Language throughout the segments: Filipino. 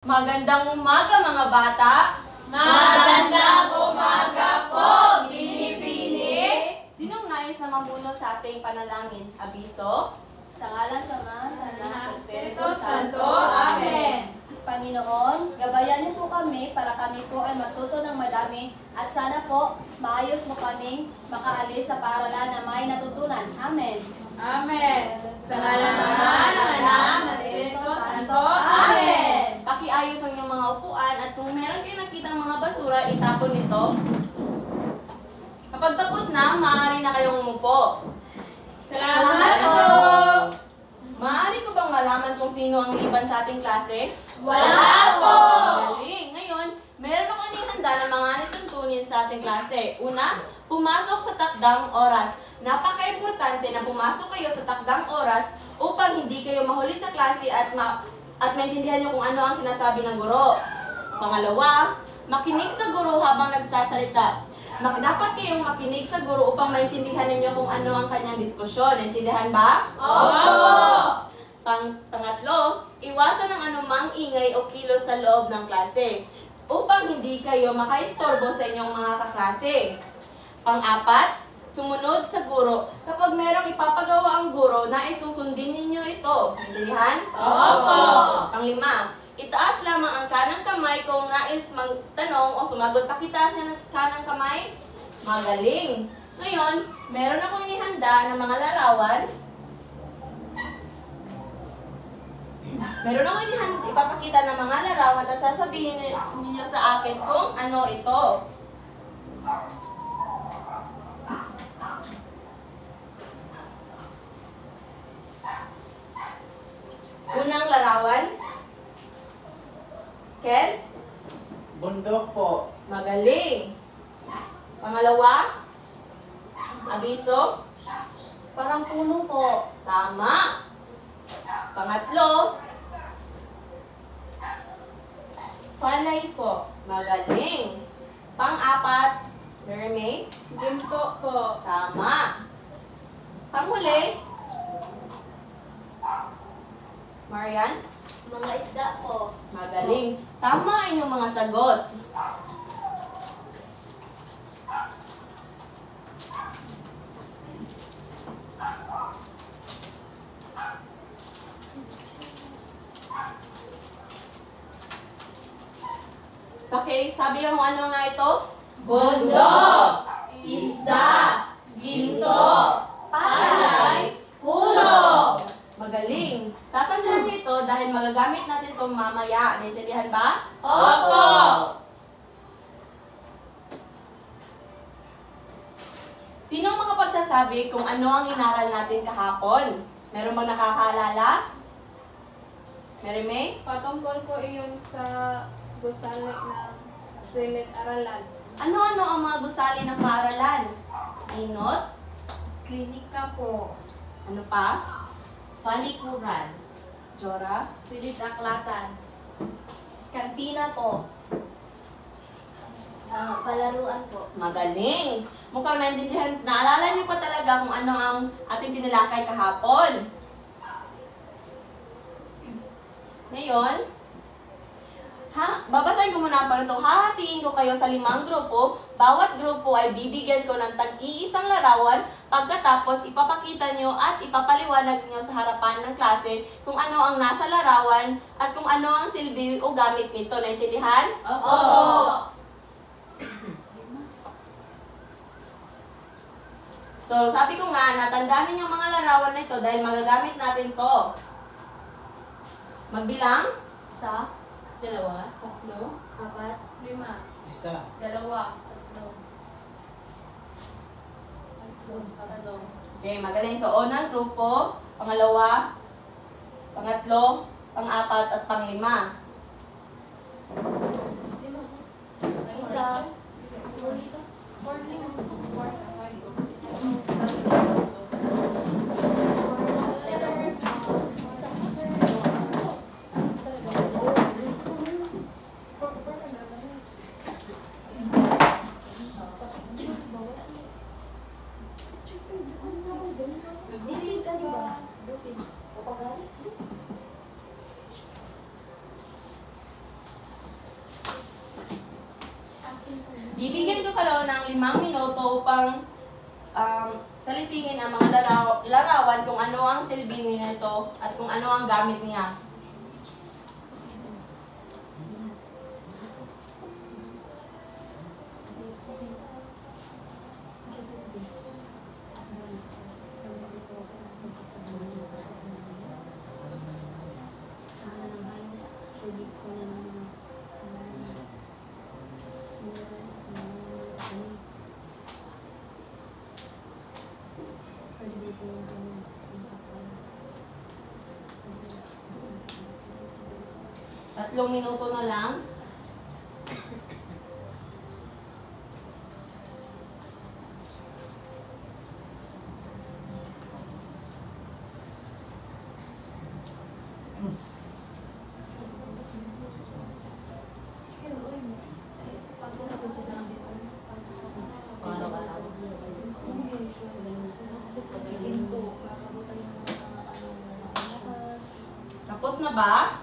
Magandang umaga mga bata! Magandang umaga po, Bini-Bini! Sinong nais na mamuno sa ating panalangin? Abiso? Sa ngalan sa Ama, ng Espiritu Santo. Amen. Panginoon, gabayan niyo po kami para kami po ay matuto ng madami at sana po maayos mo kaming makaalis sa paaralan na may natutunan. Amen. Amen. Sa ngalan ng Ama, ng Anak, ng Espiritu Santo. Amen. Pakiayos ang inyong mga upuan at kung meron kayo nakitang mga basura, itapon nito. Kapag tapos na, maaari na kayong umupo. Salamat po! Maaari ko bang malaman kung sino ang liban sa ating klase? Wala po! Galing! Ngayon, meron ako inihanda ng mga nituntunin sa ating klase. Una, pumasok sa takdang oras. Napaka-importante na pumasok kayo sa takdang oras upang hindi kayo mahuli sa klase at maintindihan nyo kung ano ang sinasabi ng guro. Pangalawa, makinig sa guro habang nagsasalita. Dapat kayong makinig sa guro upang maintindihan ninyo kung ano ang kanyang diskusyon. Naintindihan ba? Opo! Pangatlo, iwasan ang anumang ingay o kilos sa loob ng klase upang hindi kayo makaistorbo sa inyong mga kaklase. Pang-apat, sumunod sa guro. Kapag merong ipapagawa ang guro, nais kong sundin ninyo ito. Naintindihan? Opo! Pang-lima, itaas lamang ang kanang kamay kung nais magtanong o sumagot. Pakitaas niya ng kanang kamay. Magaling! Ngayon, meron akong inihanda ng mga larawan. Meron akong ipapakita ng mga larawan at sasabihin niyo sa akin kung ano ito. Unang larawan. Ken? Bundok po. Magaling. Pangalawa. Abiso? Parang puno po. Tama. Pangatlo. Palay po. Magaling. Pang-apat. Mermaid? Ginto po. Tama. Panghuli. Marian? Mga isda po. Magaling. Tama ang inyong mga sagot. Okay, sabi mo ano nga ito? Bundok, isda, ginto, palay, puno. Magaling. Tatandaan niyo ito dahil magagamit natin ito mamaya. Naintindihan ba? Opo! Sino ang makapagsasabi kung ano ang inaral natin kahapon? Meron bang nakakaalala? Mary May? Patungkol po iyon sa gusali ng silid-aralan. Ano-ano ang mga gusali ng paaralan? Inot? Klinika po. Ano pa? Palikuran. Jora? Silid-aklatan. Kantina po. Palaruan po. Magaling! Mukhang naintindihan. Naalala niyo pa talaga kung ano ang ating tinalakay kahapon. Ngayon, babasahin ko muna pa ito. Hahatiin ko kayo sa 5 grupo. Bawat grupo ay bibigyan ko ng tag-iisang larawan. Pagkatapos, ipapakita nyo at ipapaliwanag nyo sa harapan ng klase kung ano ang nasa larawan at kung ano ang silbi o gamit nito. Naintindihan? Opo! So, sabi ko nga, natandaan ninyo ang mga larawan na ito dahil magagamit natin to. Magbilang? Isa, 2, 3, 4, 5, Isa. 2, 3, 4. Okay, magaling. So, unang grupo, pangalawa, pangatlo, pang-apat, at pang-5. Ang isa. Bibigyan ko kayo ng 5 minuto upang salisigin ang mga larawan kung ano ang silbi nito at kung ano ang gamit niya. Tatlong minuto na lang. Tapos na ba?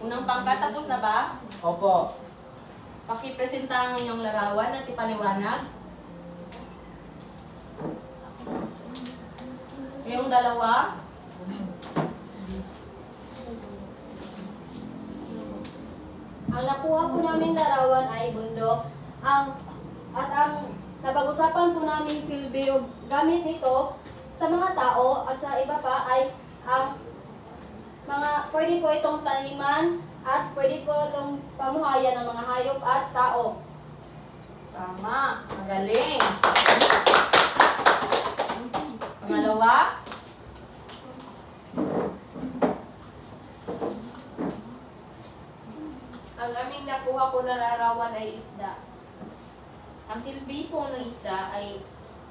Unang pangkat, tapos na ba? Opo. Pakipresenta ang inyong larawan at ipaliwanag. Yung dalawa. Ang nakuha po namin larawan ay bundok. Ang napag-usapan po namin silbi o gamit nito sa mga tao at sa iba pa ay ang pwede po itong taniman at pwede po itong pamuhayan ng mga hayop at tao. Tama. Magaling. Pangalawa. Ang aming nakuha ko na larawan ay isda. Ang silbi po ng isda ay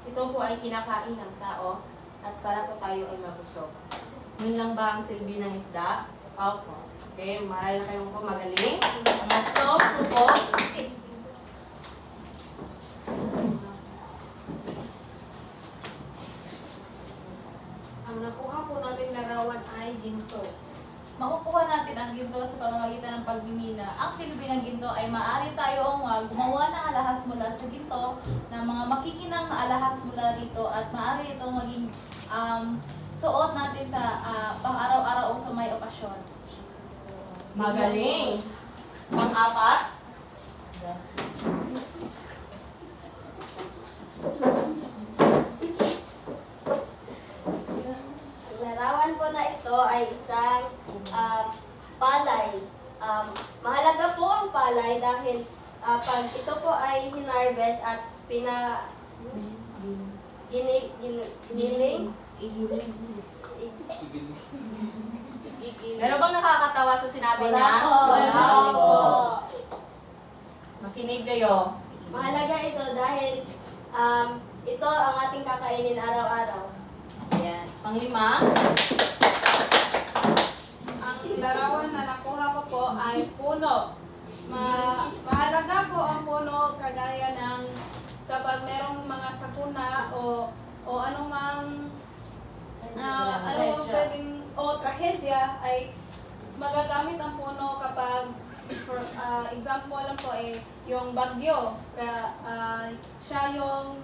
ito po ay kinakain ng tao at para po tayo ay mabusog. Yun lang ba ang silbi ng isda? Opo. Okay, marami na kayong po magaling. Pangatlo, grupo. Ang nakuha po namin larawan ay ginto. Makukuha natin ang ginto sa pamamagitan ng pagmimina. Ang silbi ng ginto ay maaari tayong gumawa ng alahas mula sa ginto, ng mga makikinang na alahas mula rito, at maaari itong maging suot natin sa pang-araw-araw o sa may okasyon. Magaling. Pang-apat. Larawan po na ito ay isang palay. Mahalaga po ang palay dahil pag ito po ay hinarvest at giniling, Meron bang nakakatawa sa sinabi niya? Wala po. Makinig kayo. Mahalaga ito dahil ito ang ating kakainin araw-araw. Ayan. Panglima. Ang larawan na nakuha ko po ay puno. Mahalaga po ang puno kagaya ng kapag merong mga sakuna o anumang pwedeng trahedya ay magagamit ang puno kapag for example lang po yung bagyo siya yung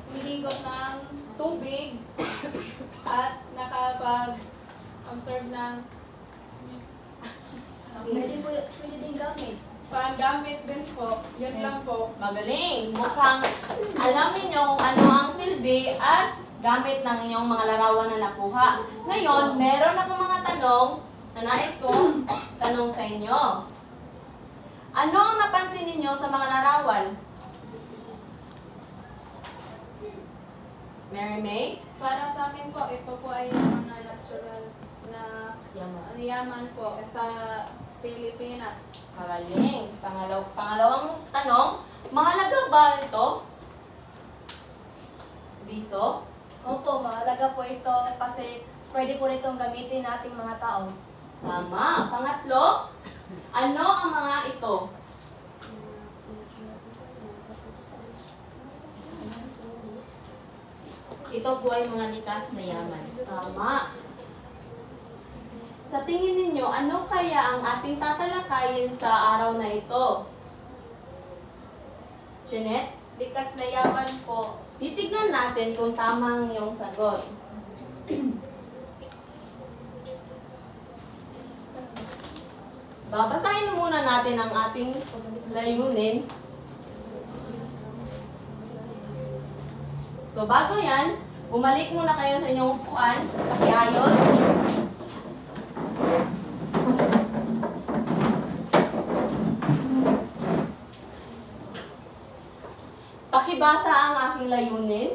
humihigot ng tubig at nakapag-observe ng Pwede din gamit. panggamit din po. Yun lang po. Magaling. Mukhang alam niyo kung ano ang silbi at gamit ng inyong mga larawan na nakuha. Ngayon, meron akong mga tanong na nais kong tanong sa inyo. Ano ang napansin ninyo sa mga larawan? Mary May? Para sa akin po, ito po ay mga natural na yaman po sa Pilipinas. Magaling. Pangalawang tanong, mahalaga ba ito? Biso? Opo, mahalaga po ito kasi pwede po itong gamitin nating mga tao. Tama. Pangatlo, ano ang mga ito? Ito po ay mga likas na yaman. Tama. Sa tingin ninyo, ano kaya ang ating tatalakayin sa araw na ito? Jeanette? Likas na yaman po. Titignan natin kung tama ang iyong sagot. Babasahin muna natin ang ating layunin. So bago yan, bumalik muna kayo sa inyong upuan, pakiayos. Pakibasa ang aking layunin.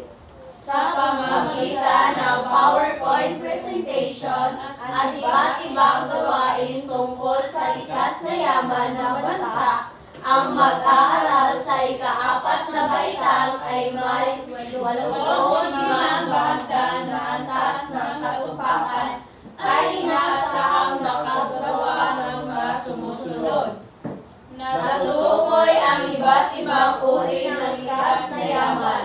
Sa pamamagitan ng PowerPoint presentation at iba't ibang gawain tungkol sa likas na yaman ng bansa, ang mag-aaral sa ika-4 na baitang ay may 85 bahagdan na antas ng katupakan ay nasa ang nakagawa ng mga sumusunod. Natutukoy ang iba't ibang uri ng likas na yaman.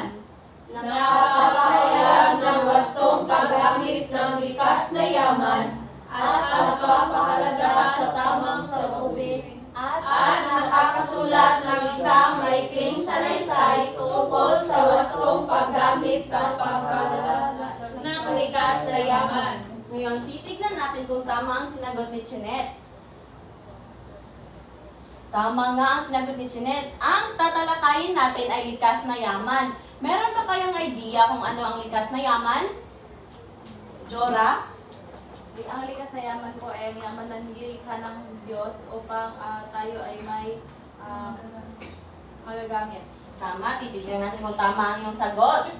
Nakakapahayag ng wastong paggamit ng likas na yaman at nagpapahalaga sa tamang salubin at nakakasulat ng isang maikling sanaysay tungkol sa wastong paggamit ng pagkakalaga ng likas na yaman. Ngayon, titignan natin kung tama ang sinagot ni Jeanette. Tama nga ang sinagot ni Jeanette. Ang tatalakayin natin ay likas na yaman. Meron ba kayong idea kung ano ang likas na yaman? Jora? Ang likas na yaman po ay ang yaman na nilikha ng Diyos upang tayo ay may magagamit. Tama, titignan natin kung tama ang iyong sagot.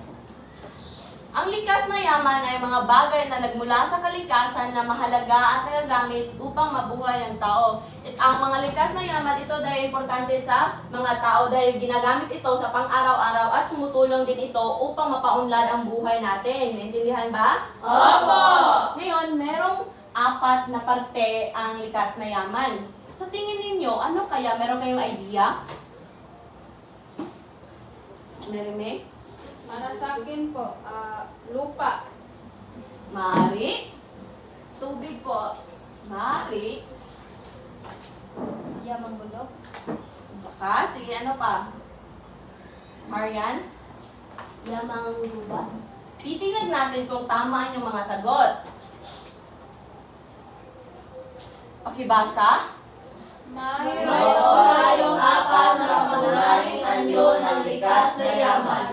Ang likas na yaman ay mga bagay na nagmula sa kalikasan na mahalaga at nagagamit upang mabuhay ang tao. At ang mga likas na yaman, ito dahil importante sa mga tao dahil ginagamit ito sa pang-araw-araw at tumutulong din ito upang mapaunlad ang buhay natin. Naintindihan ba? Opo! Ngayon, merong 4 na parte ang likas na yaman. Sa tingin ninyo, ano kaya? Meron kayong idea? Merime? Para sa akin po, lupa. Mari? Tubig po. Mari? Yamang bundok. Baka? Sige, ano pa? Marian? Yamang lupa. Titingnan natin kung tama yung mga sagot. Pakibasa? May orayong 4 na pangunahing anyo ng likas na yaman.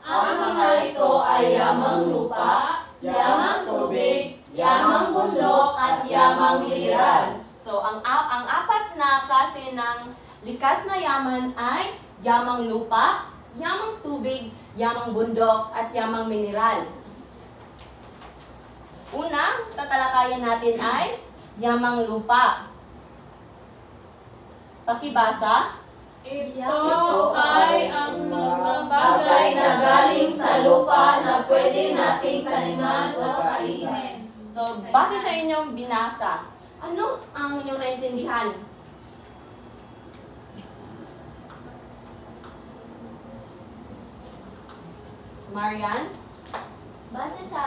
Ang mga ito ay yamang lupa, yamang tubig, yamang bundok, at yamang mineral. So, ang 4 na klase ng likas na yaman ay yamang lupa, yamang tubig, yamang bundok, at yamang mineral. Una, tatalakayan natin ay yamang lupa. Pakibasa? Ito ay ang mga bagay na galing sa lupa na pwede nating taniman o kainin. So, base sa inyong binasa, ano ang inyong naintindihan? Marian? Base sa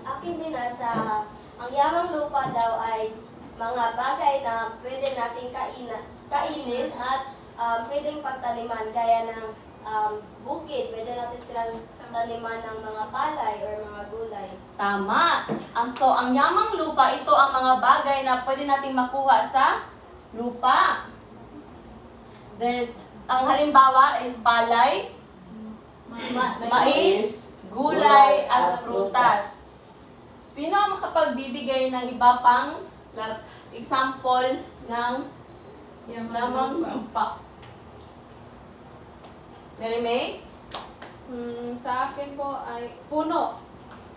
aking binasa, ang yamang lupa daw ay mga bagay na pwede nating kainin at pwedeng pagtaniman gaya ng bukid. Pwede natin silang taniman ng mga palay or mga gulay. Tama. So, ang yamang lupa, ito ang mga bagay na pwede nating makuha sa lupa. Then, ang halimbawa is palay, mais, gulay, at prutas. Sino ang makapagbibigay ng iba pang example ng yamang lupa? Mary May? Sa akin po ay puno.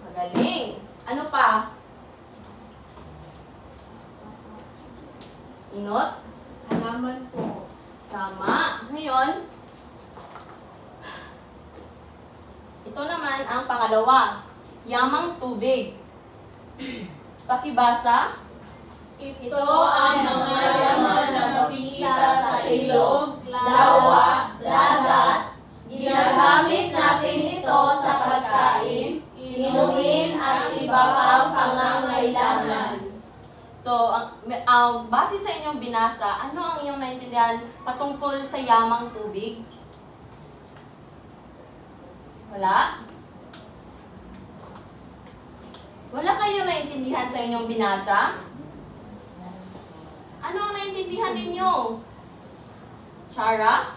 Magaling. Ano pa? Inot? Halaman po. Tama. Ngayon, ito naman ang pangalawa. Yamang tubig. Pakibasa. Ito ang mga yaman na makikita sa ilog, lawa, dagat. Ginagamit natin ito sa pagkain, inumin at iba pang pangangailangan. So, base sa inyong binasa, ano ang inyong naintindihan patungkol sa yamang tubig? Wala? Wala kayo naintindihan sa inyong binasa? Ano ang naintindihan ninyo? Shara?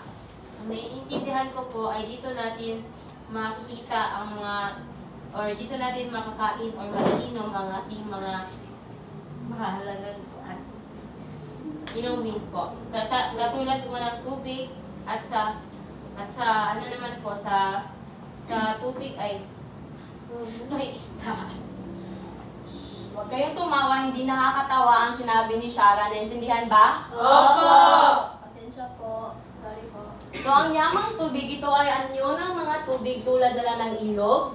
Ang naiintindihan ko po ay dito natin makikita ang mga or dito natin makakain or maiinom ang ating mga mahalagang at inumin po. Katulad po ng tubig at sa ano naman po sa tubig ay may isda. Huwag kayong tumawa, hindi nakakatawa ang sinabi ni Shara. Naintindihan ba? Opo! Pasensya po. Sorry po. So, ang yamang tubig, ito ay anyo ng mga tubig tulad na lang ng ilog,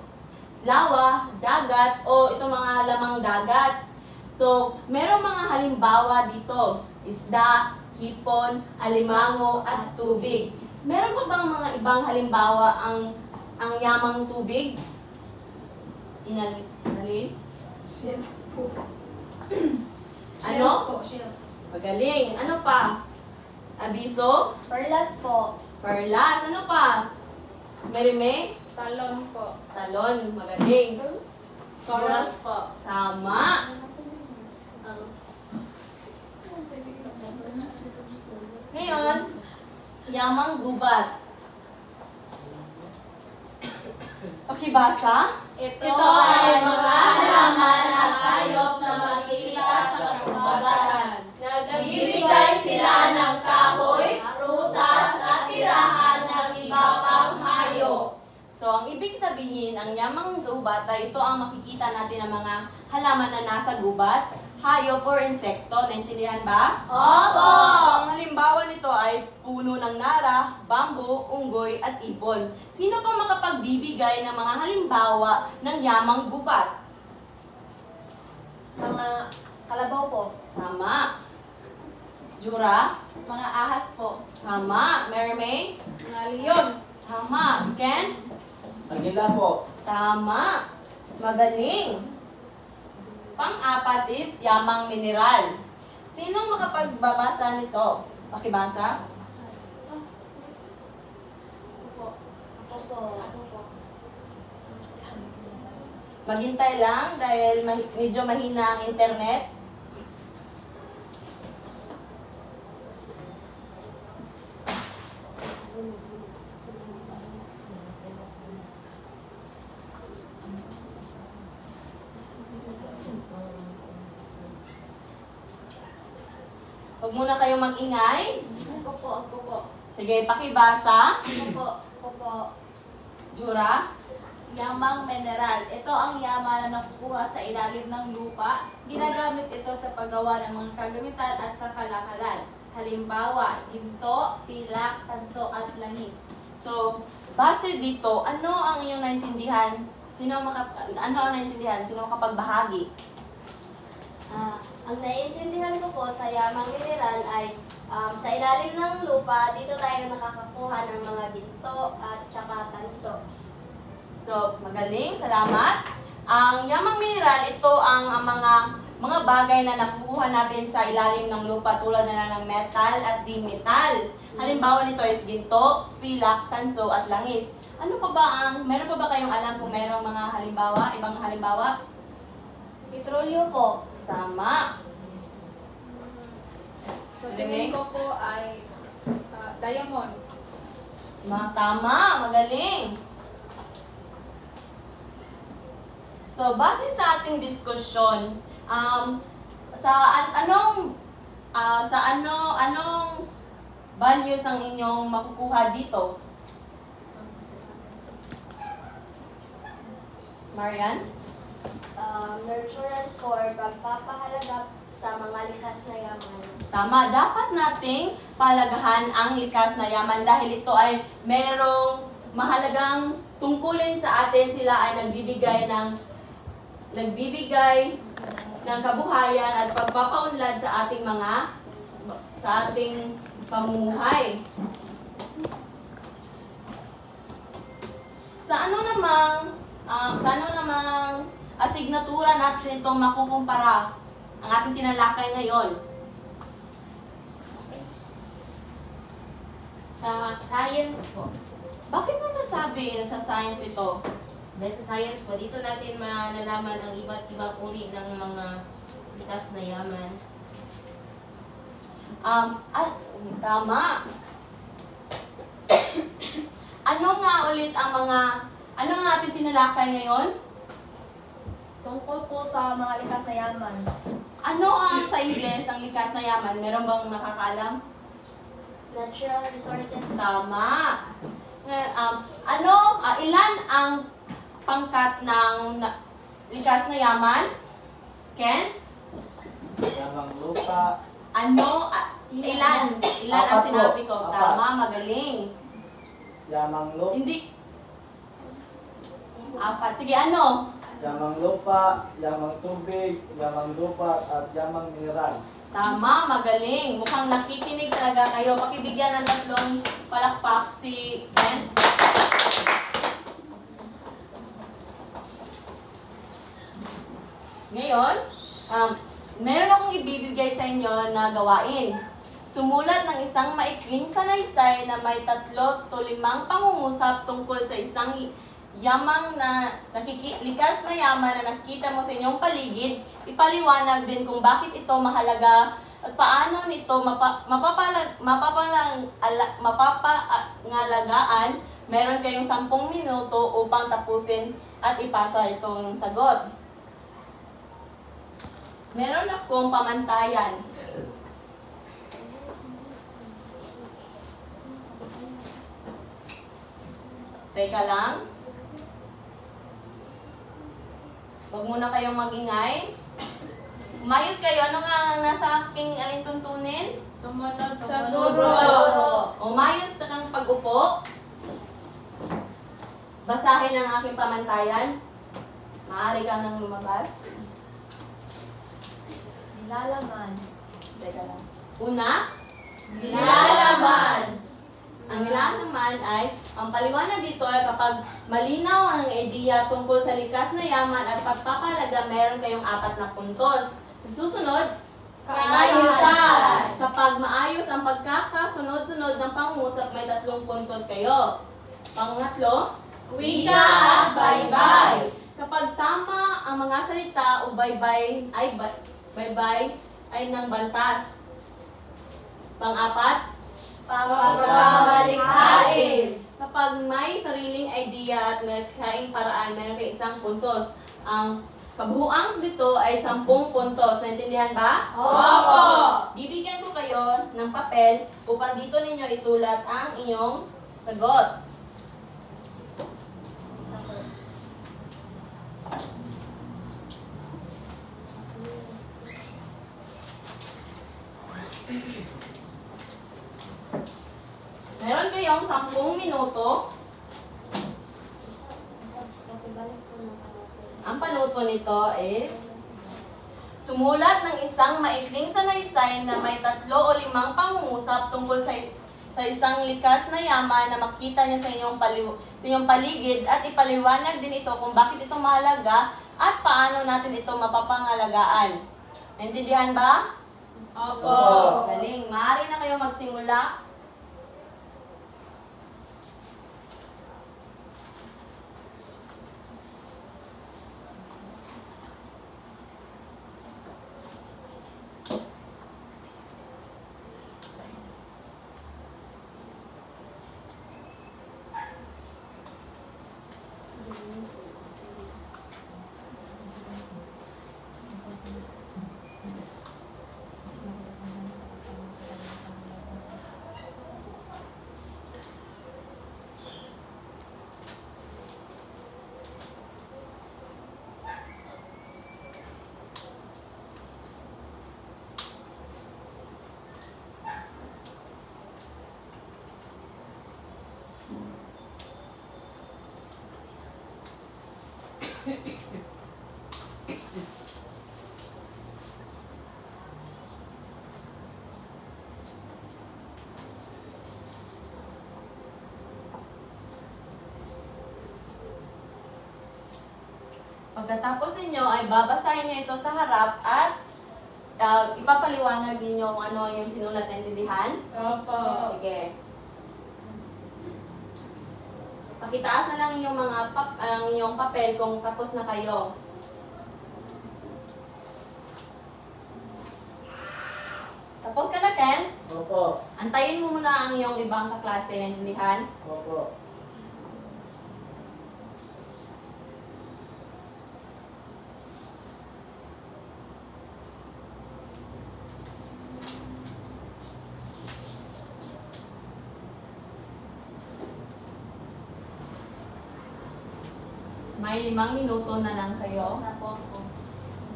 lawa, dagat, o itong mga lamang dagat. So, merong mga halimbawa dito. Isda, hipon, alimango, at tubig. Meron pa bang mga ibang halimbawa ang yamang tubig? Inalin? Shields po. Ano? Shields po, shields. Magaling. Ano pa? Abiso? Perlas po. Perlas. Ano pa? Merime? Talon po. Talon. Magaling. Chorus po. Tama. Ngayon, yamang gubat. Pakibasa? Ito ay mga halaman at hayop na makikita sa kagubatan. Nagbibigay sila ng kahoy, prutas at tirahan ng iba pang hayop. So, ang ibig sabihin, ang yamang gubat ay ito ang makikita natin ng mga halaman na nasa gubat, hayop or insekto. Naintindihan ba? Opo! So, ang halimbawa nito ay puno ng nara, bambo, unggoy, at ibon. Sino pa makapagbibigay ng mga halimbawa ng yamang gubat? Mga kalabaw po. Tama. Jura? mga ahas po. Tama. Mary May? Mga leon. Tama. Ken? Agila po. Tama. Magaling. Pang-apat is yamang mineral. Sinong makapagbabasa nito? Pakibasa? Maghintay lang dahil medyo mahina ang internet. Huwag muna kayong mag-ingay. Ako po. Sige, pakibasa. Ako po. Jura? Yamang mineral. Ito ang yaman na nakukuha sa ilalim ng lupa. Ginagamit ito sa paggawa ng mga kagamitan at sa kalakalan. Halimbawa, ginto, pilak, tanso at langis. So, base dito, ano ang inyong naintindihan? Ano ang naintindihan? Sino makapagbahagi? Ang naiintindihan ko po sa yamang mineral ay sa ilalim ng lupa, dito tayo nakakakuha ng mga ginto at saka tanso. So, magaling. Salamat. Ang yamang mineral, ito ang mga bagay na nakukuha natin sa ilalim ng lupa tulad na lang ng metal at di metal. Halimbawa nito is ginto, pilak, tanso at langis. Ano pa ba meron pa ba kayong alam kung mayroong mga halimbawa, ibang halimbawa? Petrolyo po. Tama. Sa tingin ko po ay diamond. Tama, magaling. So, base sa ating diskusyon, anong values ang inyong makukuha dito? Marian? Nurturance for pagpapahalaga sa mga likas na yaman. Tama, dapat nating palagahan ang likas na yaman dahil ito ay merong mahalagang tungkulin sa atin. Sila ay nagbibigay ng kabuhayan at pagpapaunlad sa ating pamumuhay. Sa ano namang asignatura natin itong makukumpara ang ating tinalakay ngayon? Sa science po. Bakit mo nasabi na sa science ito? Dahil sa science po, dito natin malalaman ang iba't ibang uri ng mga likas na yaman. Tama. Ano nga ulit ang ano nga ating tinalakay ngayon? Tungkol po sa mga likas na yaman. Ano ang sa Ingles ang likas na yaman? Meron bang nakakaalam? Natural resources. Tama. Ilan ang pangkat ng likas na yaman? Ken? Yamang lupa. Ilan ang Apat sinabi po. ko? Apat. Tama, magaling. Yamang lupa. Hindi. Apat. Sige, ano? Yamang lupa, yamang tubig, yamang lupa, at yamang mineral. Tama, magaling. Mukhang nakikinig talaga kayo. Pakibigyan ng 3 palakpak si Ken. Ngayon, meron akong ibibigay sa inyo na gawain. Sumulat ng isang maikling sanaysay na may 3 to 5 pangungusap tungkol sa isang yamang na likas na yaman na nakikita mo sa inyong paligid. Ipaliwanag din kung bakit ito mahalaga at paano nito mapapangalagaan. Meron kayong 10 minuto upang tapusin at ipasa itong sagot. Meron akong pamantayan. Teka lang. Huwag muna kayong magingay. Umayos kayo. Ano nga ang nasa aking tuntunin? Sumunod Sa sa guro. guro. Umayos na kang pag-upo. Basahin ang aking pamantayan. Maaari kang nang lumabas. Nilalaman. Teka lang. Una, Nilalaman. ang nilalaman ay, ang paliwanag dito ay kapag malinaw ang ideya tungkol sa likas na yaman at pagpapalaga, meron kayong 4 na puntos. Sa susunod, Kaayusan. kapag maayos ang pagkakasunod-sunod ng pangusap, may 3 puntos kayo. Pangatlo, Wika at baybay. kapag tama ang mga salita o baybay ay ng bantas. Pang-4, Pagmamalikhain. kapag may sariling idea at may kaing paraan, meron kayo 1 puntos. Ang kabuuan dito ay 10 puntos. Naintindihan ba? Opo. Bibigyan ko kayo ng papel upang dito ninyo isulat ang inyong sagot. Meron kayong 10 minuto. Ang panuto nito is sumulat ng isang maikling sanaysay na may 3 o 5 pangungusap tungkol sa isang likas na yaman na makita niya sa inyong paligid at ipaliwanag din ito kung bakit ito mahalaga at paano natin ito mapapangalagaan. Naintindihan ba? Opo. Galing. Maaari na kayo magsimula. Pagkatapos ninyo ay babasahin nyo ito sa harap at ipapaliwanag ninyo kung ano yung sinulat na intindihan. Opo. Sige. Pakitaas na lang yung ang inyong papel kung tapos na kayo. Tapos ka na, Ken? Opo. Antayin mo muna ang iyong ibang kaklase, naintindihan? Opo. May 5 minuto na lang kayo. Tapos ako.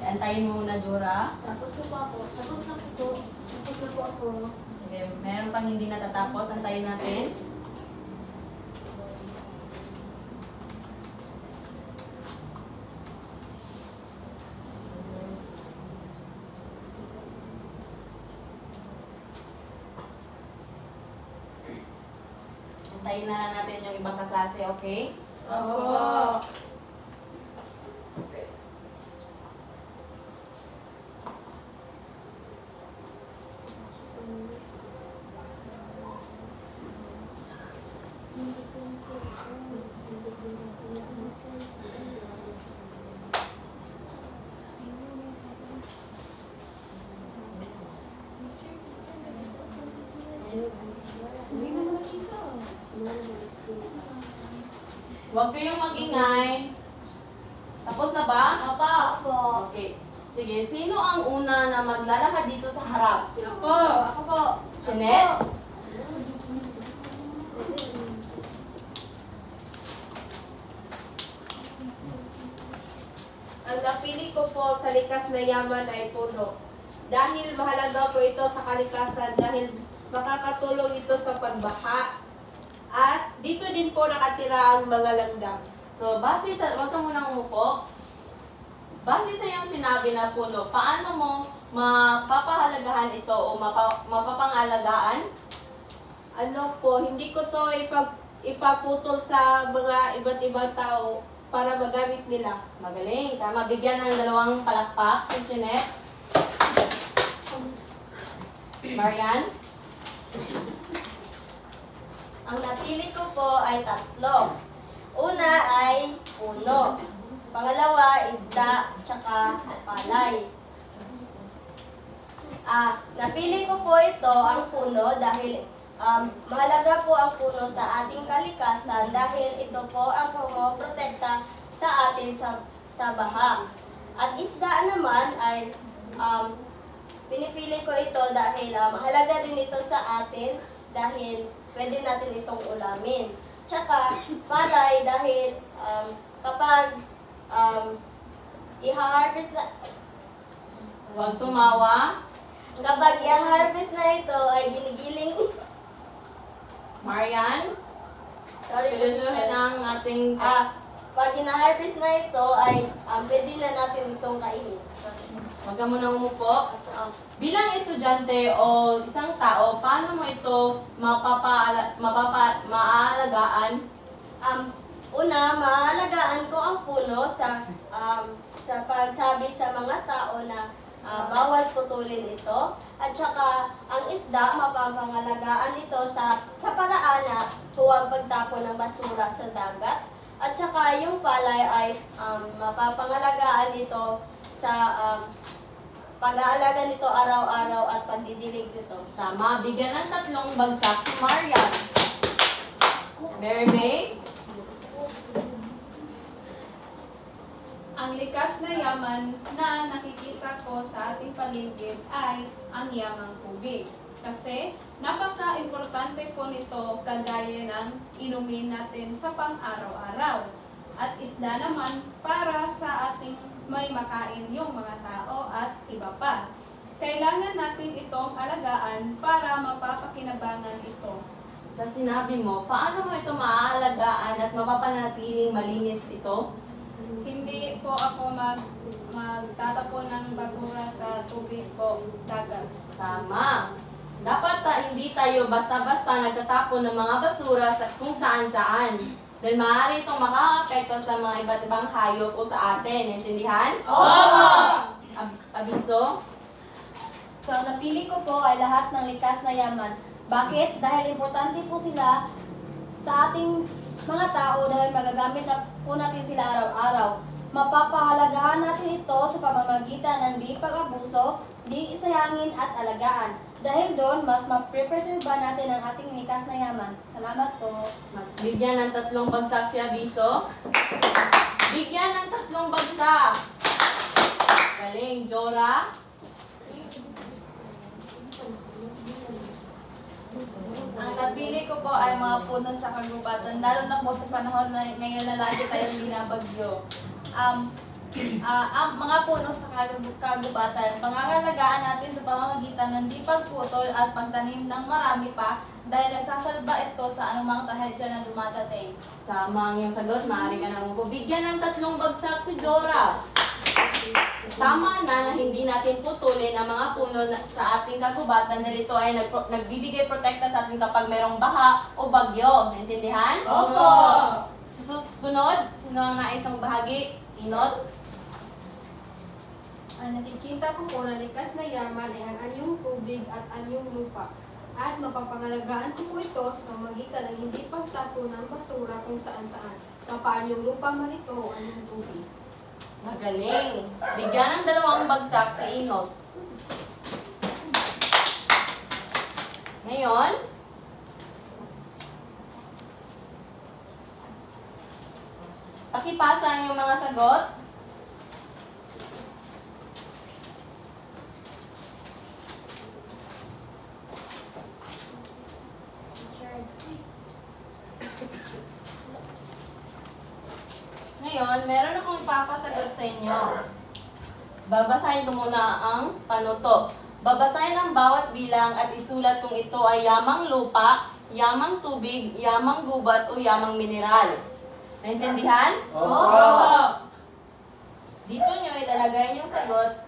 Antayin mo muna, Jura. Tapos na po ako. Tapos na po. Tapos na po ako. Okay, meron pang hindi natatapos. Antayin natin. Antayin na lang natin yung ibang kaklase, okay? Opo. Huwag kayong mag-ingay. Tapos na ba? Opo. Okay. Sige, sino ang una na maglalakad dito sa harap? Ako. Ako po. Jeanette? Ang napili ko po sa likas na yaman ay puno. Dahil mahalaga po ito sa kalikasan dahil makakatulong ito sa pagbaha. At dito din po nakatira ang mga langgam. So, base sa, wag ka munang umupo. Base sa iyong sinabi na puno, paano mo mapapahalagahan ito o mapapangalagaan? Ano po, hindi ko to ipaputol sa mga iba't ibang tao para magamit nila. Magaling. Tama, bigyan ng 2 palakpak si Jeanette. Marian? Ang napili ko po ay 3. Una ay puno. Pangalawa, isda, tsaka palay. Napili ko po ito, ang puno, dahil mahalaga po ang puno sa ating kalikasan dahil ito po ang pumoprotekta sa atin sa baha. At isda naman ay pinipili ko ito dahil mahalaga din ito sa atin dahil pwede natin itong ulamin. Tsaka palay dahil kapag i-harvest na, Huwag tumawa. kapag i-harvest na ito ay ginigiling. Marian? Sorry. Seryosohin ang ating... Pag ina-harvest na ito ay pwede na natin itong kainin. Huwag ka munang umupo. Bilang estudyante o isang tao, paano mo ito maaalagaan? Una, maalagaan ko ang puno sa pagsabi sa mga tao na bawal putulin ito. At saka ang isda, mapapangalagaan ito sa paraan na huwag pagtapon ng basura sa dagat. At saka yung palay ay mapapangalagaan ito sa pag-aalaga nito araw-araw at pagdidilig nito. Tama, bigyan ng 3 bagsak si Marian. Mary May? Ang likas na yaman na nakikita ko sa ating paligid ay ang yamang tubig. Kasi napaka-importante po nito kagaya ng inumin natin sa pang-araw-araw. At isda naman para sa ating may makain yung mga tao at iba pa. Kailangan natin itong alagaan para mapapakinabangan ito. Sa sinabi mo, paano mo ito maaalagaan at mapapanatiling malinis ito? Hindi po ako magtatapon ng basura sa tubig po, dagat. Tama. Dapat hindi tayo basta-basta nagtatapon ng mga basura sa kung saan-saan. Dahil maaari itong makaka-apekto sa mga iba't ibang hayop o sa atin. Intindihan? Oo! Abiso? So, napili ko po ay lahat ng likas na yaman. Bakit? Dahil importante po sila sa ating mga tao dahil magagamit na po natin sila araw-araw. Mapapahalagahan natin ito sa pamamagitan ng di pag-abuso, di isayangin at alagaan. Dahil doon, mas maprepreserba natin ang ating likas na yaman. Salamat po. Bigyan ng 3 bagsak si Abiso. Bigyan ng 3 bagsak. Galing, Jora. Ang napili ko po ay mga puno sa kagubatan, lalo na po sa panahon na ngayon na lagi tayong binabagyo. Ang mga puno sa kagubatan, pangangalagaan natin sa pamamagitan ng di pagputol at pagtanim ng marami pa dahil nagsasalba ito sa anumang trahedya na dumadating. Tama ang iyong sagot. Maaari ka na umupo. Bigyan ng 3 bagsak si Jora. Tama na hindi natin putulin ang mga puno sa ating kagubatan dahil ito ay nagbibigay protekta sa atin kapag mayroong baha o bagyo. Naintindihan? Opo! Sa sunod, sino ang nais na magbahagi? Inot? Ang nakikita ko po na likas na yaman ay ang anyong tubig at anyong lupa. At mapapangalagaan ko po ito sa pamamagitan ng hindi pagtapon ng basura kung saan-saan. Kapaan yung lupa man ito o anyong tubig. Magaling. Bigyan ng 2 bagsak si Inot. Ngayon, pakipasa ang iyong mga sagot. Ngayon, meron akong ipapasagot sa inyo. Babasahin ko muna ang panuto. Babasahin ang bawat bilang at isulat kung ito ay yamang lupa, yamang tubig, yamang gubat o yamang mineral. Naintindihan? Opo. Dito nyo ilalagay yung sagot.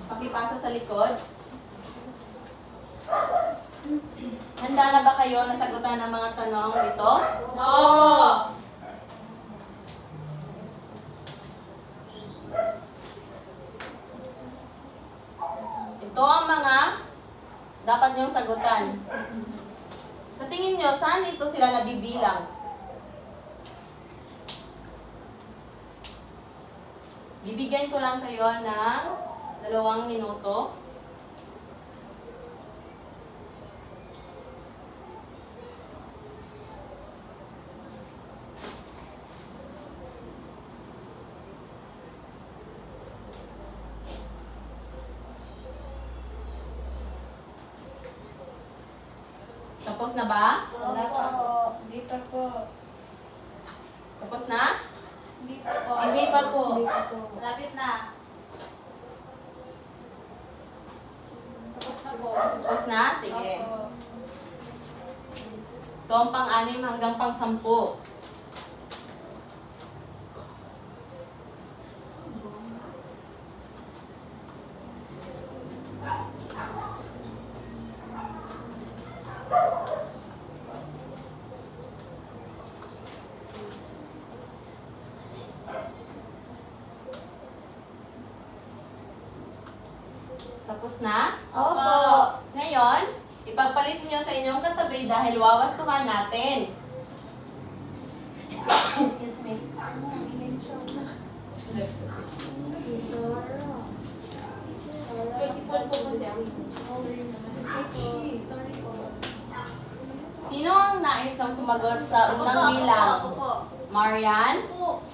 Pakipasa sa likod. Handa na ba kayo na sagutan ang mga tanong dito? Oo! Ito ang mga dapat niyong sagutan. Sa tingin niyo, saan ito sila nabibilang? Bibigyan ko lang kayo ng 2 minuto. Tapos na ba? Wala pa po. Hindi pa po. Tapos na? Hindi pa po. Hindi pa po. Hindi pa po. Malapit na. Tapos na po. Tapos na? Sige. Opo. Ito ang pang-6 hanggang pang-10. Tapos na? Opo! Ngayon, ipagpalit niyo sa inyong katabi dahil wawastuhan natin. Excuse me. Kasi po kasi ako. Sino ang nais na sumagot sa unang bilang? Ako po. Marian? Po.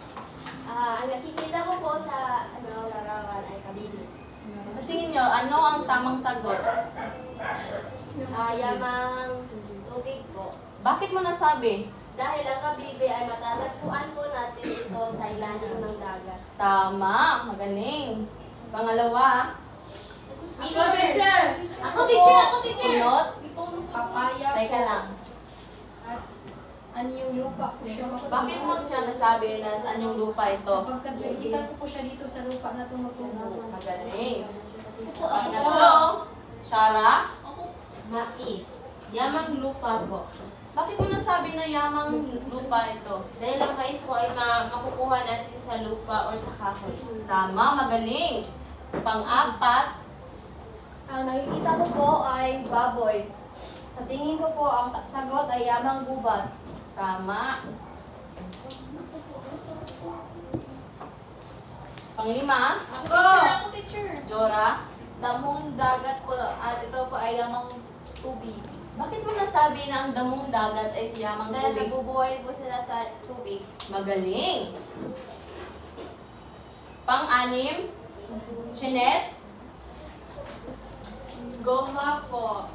Ang nakikita ko po sa larawan ay kabili. Sa tingin niyo, ano ang tamang sagot? Yamang tubig po. Bakit mo nasabi? Dahil ang kabibe ay matatagpuan po natin ito sa ilalim ng dagat. Tama, magaling. Pangalawa, Ako, teacher! Ako, teacher! Ako, teacher! sunod. Papaya Teka po. lang. At anyong lupa po siya. Bakit mo siya nasabi na saan yung lupa ito? Sapagkat kaibigan ko po siya dito sa lupa na tumutubo. Magaling. Ako, ako. Pangatlo, Shara. Mais. Yamang lupa po. Bakit mo nasabi na yamang lupa ito? Dahil ang mais po ay makukuha natin sa lupa or sa kahoy. Tama, magaling. Pang-apat, Ang nakikita ko po ay baboy. Sa tingin ko po, ang sagot ay yamang gubat. tama. Pang-lima, Ako, teacher. Jora. Damong dagat po at ito po ay yamang tubig. Bakit mo nasabi na ang damong dagat ay yamang Dahil tubig? nabubuhay po sila sa tubig. Magaling. Pang-anim, Jeanette. Goma po.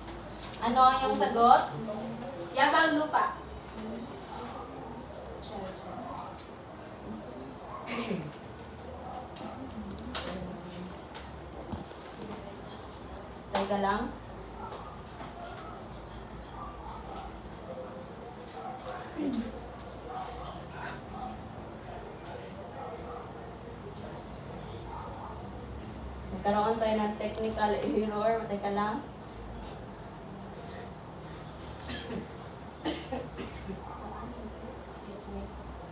Ano ang iyong sagot? Yamang lupa. Teka lang. Nagkaroon tayo ng technical error. Teka lang.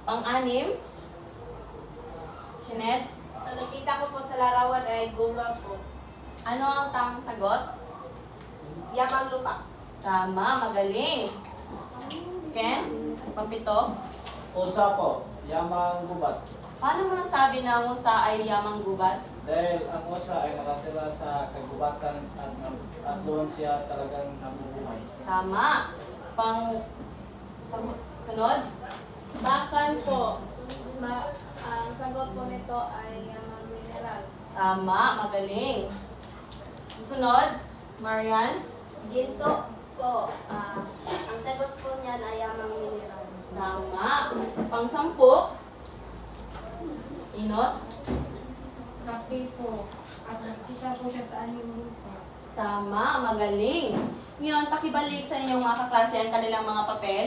Pang-anim, Jeanette. Ang nakita ko po sa larawan ay goma po. Ano ang tamang sagot? Yamang lupa. Tama, magaling. Ken, pampito. Usa po, yamang gubat. Paano mo nasabi na ang usa ay yamang gubat? Dahil ang usa ay nakatira sa kagubatan at doon siya talagang nabubuhay. Tama. Sunod? Bakal po. Ang sagot po nito ay yamang mineral. Tama, magaling. Susunod, Marian? Ginto po. Ang sagot po niyan ay yamang mineral. Tama. Pang-sampu, Inot? Kape po. At nakita po siya sa anyong lupa. Tama, magaling. Ngayon, pakibalik sa inyong mga kaklase ang kanilang mga papel.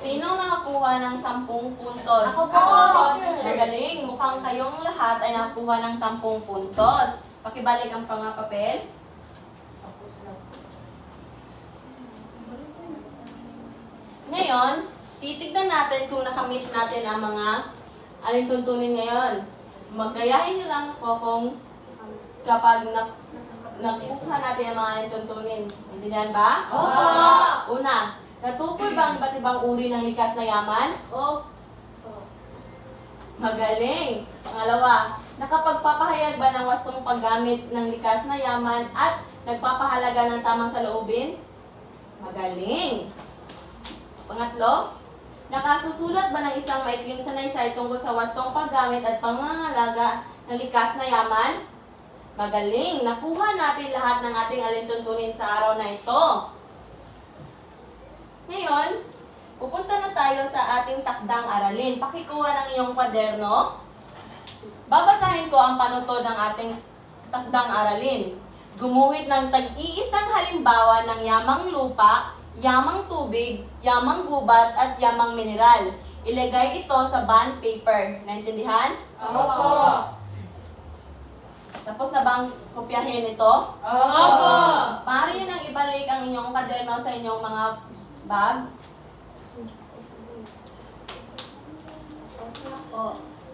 Sino nakakuha ng 10 puntos? Ako po. Magaling. Mukhang kayong lahat ay nakakuha ng 10 puntos. Pakibalik ang mga papel. Ngayon, titignan natin kung nakamit natin ang mga alintuntunin ngayon. Magayahin niyo lang ako kung kapag nakuha natin ang mga alintuntunin. Intindihan ba? Opo. Una, natukoy ba ang iba't ibang uri ng likas na yaman? Opo. Magaling. Pangalawa, nakapagpapahayag ba ng wastong paggamit ng likas na yaman at nagpapahalaga ng tamang saloobin? Magaling. Pangatlo, nakasusulat ba ng isang maikling sanaysay tungkol sa wastong paggamit at pangangalaga ng likas na yaman? Magaling. Nakuha natin lahat ng ating alintuntunin sa araw na ito. Ngayon, pupunta na tayo sa ating takdang aralin. Pakikuha ng iyong kwaderno. Babasahin ko ang panutod ng ating takdang aralin. Gumuhit ng tag-iisang halimbawa ng yamang lupa, yamang tubig, yamang gubat, at yamang mineral. Ilagay ito sa bond paper. Naintindihan? Opo. Tapos na bang kopyahin ito? Opo. Maaari nyo nang ibalik ang inyong kwaderno sa inyong mga bag.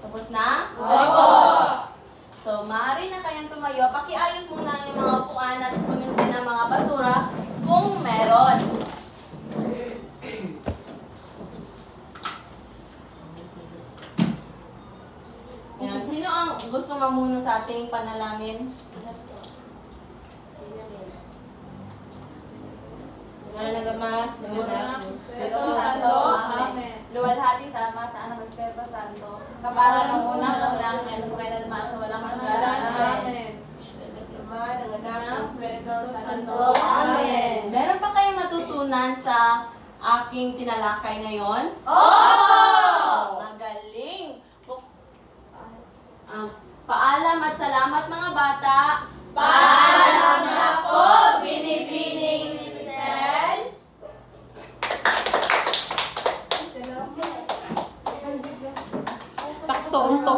Tapos na? Opo. So, maaari na kayong tumayo. Pakiayos muna ang mga upuan at pumunta ng mga basura kung meron. Yan. Sino ang gusto mamuno sa ating panalangin? Nagama, Espiritu Santo. Amen. Luwalhati sa Ama, sa Anak, sa Espiritu Santo. Kapara ng unang lang ngayon, kailanman sa walang hanggan. Amen. Espiritu Santo. Amen. Meron pa kayong matutunan sa aking tinalakay ngayon? Opo. Magaling! Paalam at salamat mga bata! Paalam na po, binibining Lisel. Salamat. Sakto,